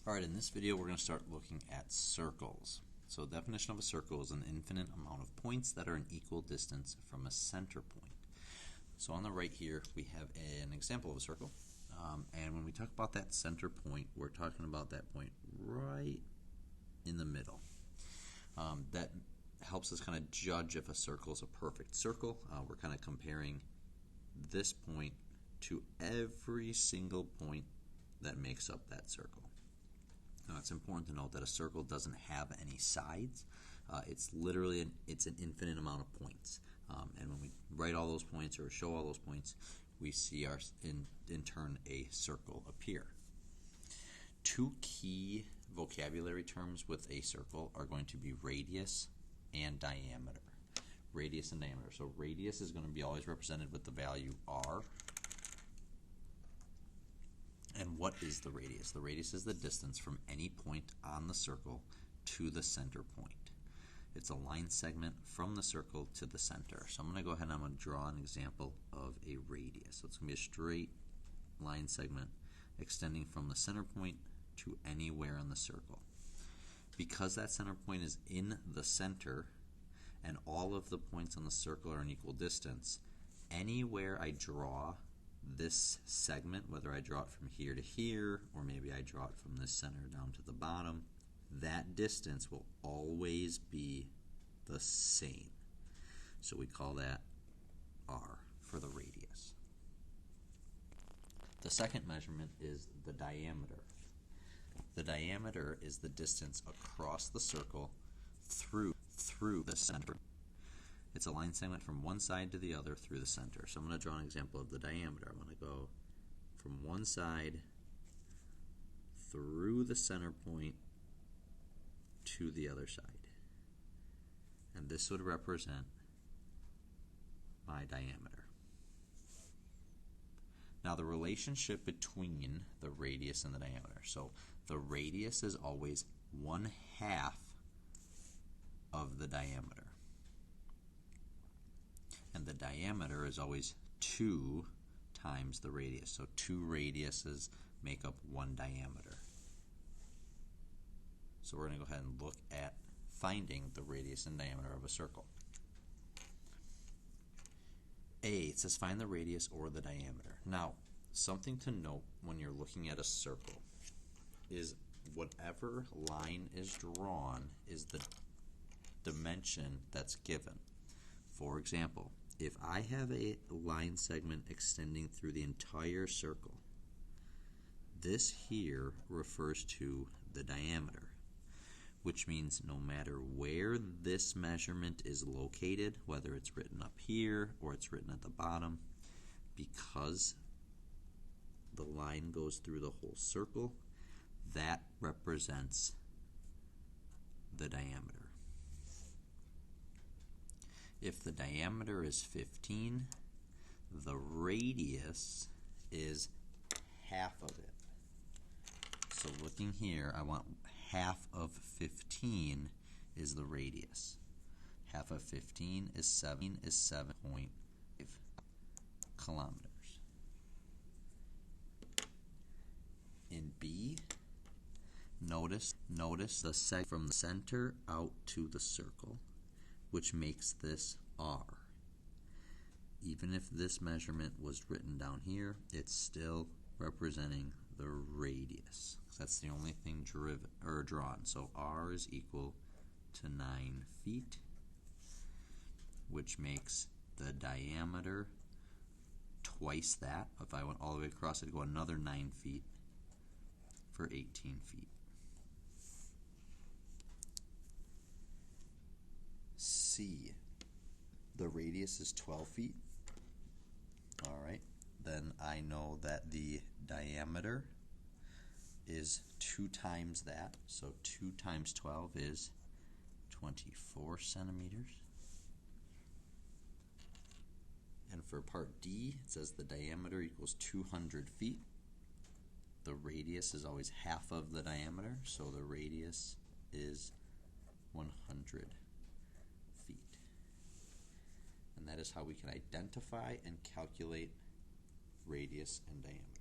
Alright, in this video we're going to start looking at circles. So the definition of a circle is an infinite amount of points that are an equal distance from a center point. So on the right here we have an example of a circle. And when we talk about that center point, we're talking about that point right in the middle. That helps us kind of judge if a circle is a perfect circle. We're kind of comparing this point to every single point that makes up that circle. Now it's important to note that a circle doesn't have any sides. It's literally an infinite amount of points. And when we write all those points or show all those points, we see in turn a circle appear. Two key vocabulary terms with a circle are going to be radius and diameter. Radius and diameter. So radius is going to be always represented with the value r. And what is the radius? The radius is the distance from any point on the circle to the center point. It's a line segment from the circle to the center. So I'm going to go ahead and I'm going to draw an example of a radius. So it's going to be a straight line segment extending from the center point to anywhere on the circle. Because that center point is in the center and all of the points on the circle are an equal distance, anywhere I draw this segment, whether I draw it from here to here or maybe I draw it from this center down to the bottom, that distance will always be the same. So we call that r for the radius. The second measurement is the diameter. The diameter is the distance across the circle through the center. It's a line segment from one side to the other through the center. So I'm going to draw an example of the diameter. I'm going to go from one side through the center point to the other side. And this would represent my diameter. Now the relationship between the radius and the diameter. So the radius is always 1/2 of the diameter. And the diameter is always 2 times the radius. So 2 radiuses make up 1 diameter. So we're going to go ahead and look at finding the radius and diameter of a circle. It says find the radius or the diameter. Now, something to note when you're looking at a circle is whatever line is drawn is the dimension that's given. For example, if I have a line segment extending through the entire circle, this here refers to the diameter, which means no matter where this measurement is located, whether it's written up here or it's written at the bottom, because the line goes through the whole circle, that represents the diameter. If the diameter is 15, the radius is 1/2 of it. So looking here, I want 1/2 of 15 is the radius. 1/2 of 15 is 7.5 kilometers. In B, notice the segment from the center out to the circle, which makes this r. Even if this measurement was written down here, it's still representing the radius. That's the only thing drawn. So r is equal to 9 feet, which makes the diameter twice that. If I went all the way across, it'd go another 9 feet for 18 feet. C, the radius is 12 feet. Alright, then I know that the diameter is 2 times that. So 2 times 12 is 24 centimeters. And for part D, it says the diameter equals 200 feet. The radius is always 1/2 of the diameter, so the radius is 100 feet. And that is how we can identify and calculate radius and diameter.